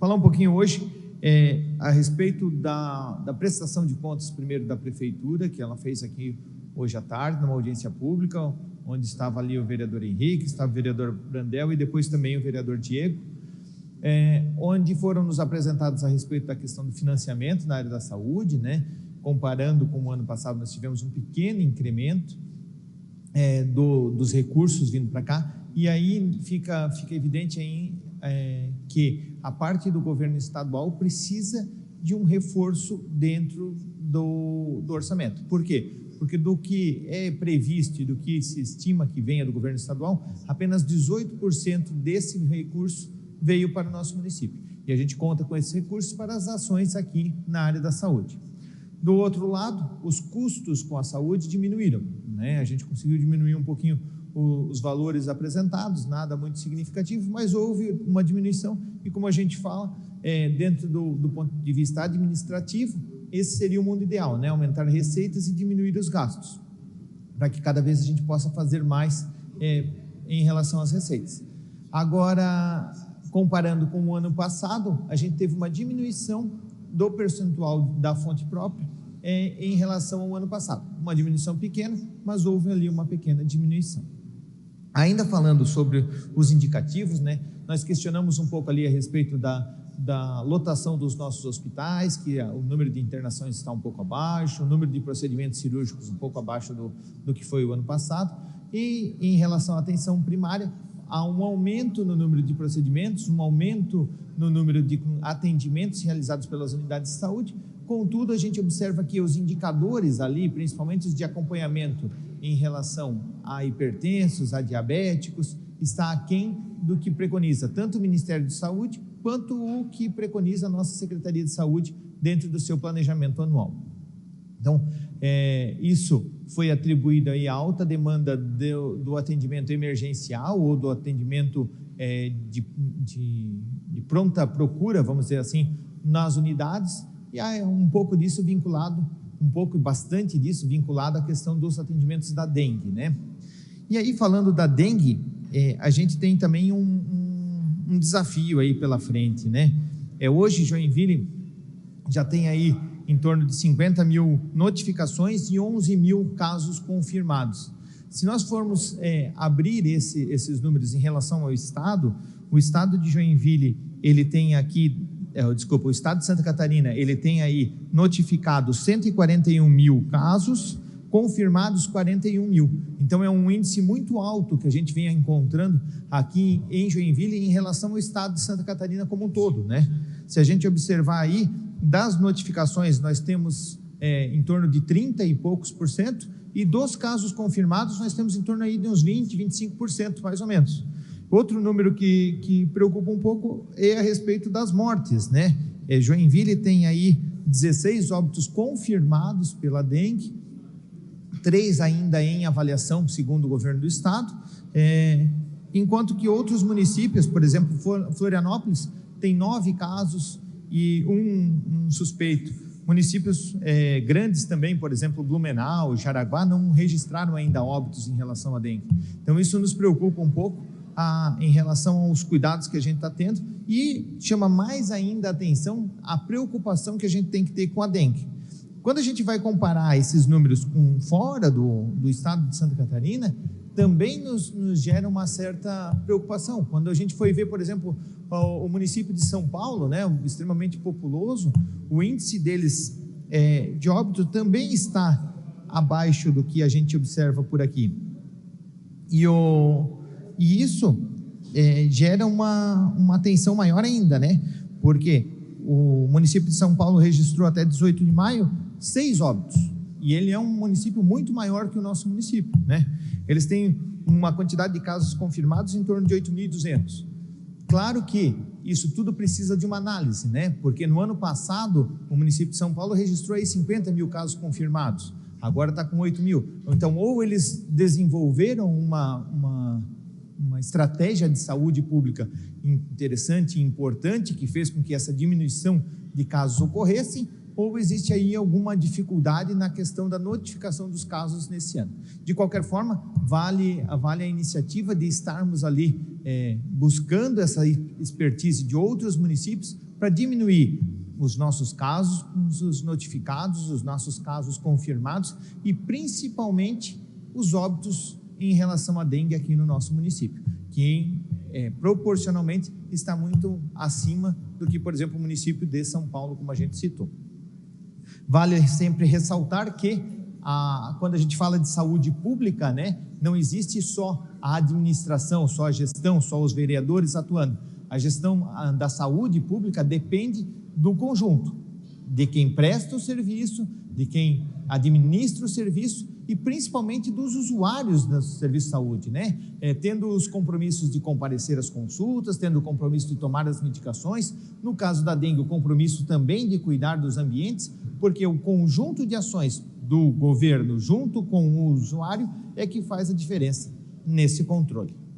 falar um pouquinho hoje a respeito da prestação de contas, primeiro da Prefeitura, que ela fez aqui hoje à tarde, numa audiência pública, onde estava ali o vereador Henrique, estava o vereador Brandel e depois também o vereador Diego, onde foram nos apresentados a respeito da questão do financiamento na área da saúde, né? Comparando com o ano passado, nós tivemos um pequeno incremento dos recursos vindo para cá, e aí fica evidente aí, que a parte do governo estadual precisa de um reforço dentro do orçamento. Por quê? Porque do que é previsto e do que se estima que venha do governo estadual, apenas 18% desse recurso veio para o nosso município. E a gente conta com esses recursos para as ações aqui na área da saúde. Do outro lado, os custos com a saúde diminuíram, né? A gente conseguiu diminuir um pouquinho os valores apresentados, nada muito significativo, mas houve uma diminuição e, como a gente fala, dentro do ponto de vista administrativo, esse seria o mundo ideal, né? Aumentar receitas e diminuir os gastos, para que cada vez a gente possa fazer mais em relação às receitas. Agora, comparando com o ano passado, a gente teve uma diminuição do percentual da fonte própria em relação ao ano passado. Uma diminuição pequena, mas houve ali uma pequena diminuição. Ainda falando sobre os indicativos, né, nós questionamos um pouco ali a respeito da lotação dos nossos hospitais, que o número de internações está um pouco abaixo, o número de procedimentos cirúrgicos um pouco abaixo do que foi o ano passado, e em relação à atenção primária, há um aumento no número de procedimentos, um aumento no número de atendimentos realizados pelas unidades de saúde. Contudo, a gente observa que os indicadores ali, principalmente os de acompanhamento em relação a hipertensos, a diabéticos, está aquém do que preconiza tanto o Ministério de Saúde, quanto o que preconiza a nossa Secretaria de Saúde dentro do seu planejamento anual. Então, isso foi atribuído aí à alta demanda do atendimento emergencial ou do atendimento de pronta procura, vamos dizer assim, nas unidades, e há um pouco disso vinculado, bastante disso vinculado à questão dos atendimentos da dengue, né? E aí, falando da dengue, a gente tem também um desafio aí pela frente, né? Hoje, Joinville já tem aí em torno de 50 mil notificações e 11 mil casos confirmados. Se nós formos abrir esses números em relação ao estado, o estado de Joinville, ele tem aqui, o estado de Santa Catarina, ele tem aí notificados 141 mil casos, confirmados 41 mil. Então, é um índice muito alto que a gente vem encontrando aqui em Joinville em relação ao estado de Santa Catarina como um todo, né? Se a gente observar aí, das notificações, nós temos em torno de 30 e poucos por cento, e dos casos confirmados, nós temos em torno aí de uns 20, 25%, mais ou menos. Outro número que preocupa um pouco é a respeito das mortes, né? Joinville tem aí 16 óbitos confirmados pela dengue, 3 ainda em avaliação, segundo o governo do estado, enquanto que outros municípios, por exemplo, Florianópolis, tem 9 casos e um suspeito. Municípios grandes também, por exemplo, Blumenau, Jaraguá, não registraram ainda óbitos em relação à dengue. Então, isso nos preocupa um pouco em relação aos cuidados que a gente está tendo, e chama mais ainda a atenção a preocupação que a gente tem que ter com a dengue. Quando a gente vai comparar esses números com fora do estado de Santa Catarina, também nos gera uma certa preocupação. Quando a gente foi ver, por exemplo, o município de São Paulo, né, extremamente populoso, o índice deles de óbito também está abaixo do que a gente observa por aqui. E isso gera uma tensão maior ainda, né? Porque o município de São Paulo registrou até 18 de maio 6 óbitos, e ele é um município muito maior que o nosso município, né? Eles têm uma quantidade de casos confirmados em torno de 8.200. Claro que isso tudo precisa de uma análise, né? Porque no ano passado o município de São Paulo registrou aí 50 mil casos confirmados, agora está com 8 mil. Então, ou eles desenvolveram uma estratégia de saúde pública interessante e importante, que fez com que essa diminuição de casos ocorressem, ou existe aí alguma dificuldade na questão da notificação dos casos nesse ano. De qualquer forma, vale a iniciativa de estarmos ali buscando essa expertise de outros municípios para diminuir os nossos casos, os notificados, os nossos casos confirmados e principalmente os óbitos em relação à dengue aqui no nosso município, que proporcionalmente está muito acima do que, por exemplo, o município de São Paulo, como a gente citou. Vale sempre ressaltar que quando a gente fala de saúde pública, né, não existe só a administração, só a gestão, só os vereadores atuando. A gestão da saúde pública depende do conjunto, de quem presta o serviço, de quem administra o serviço e principalmente dos usuários do serviço de saúde, né? Tendo os compromissos de comparecer às consultas, tendo o compromisso de tomar as medicações, no caso da dengue, o compromisso também de cuidar dos ambientes, porque o conjunto de ações do governo junto com o usuário é que faz a diferença nesse controle.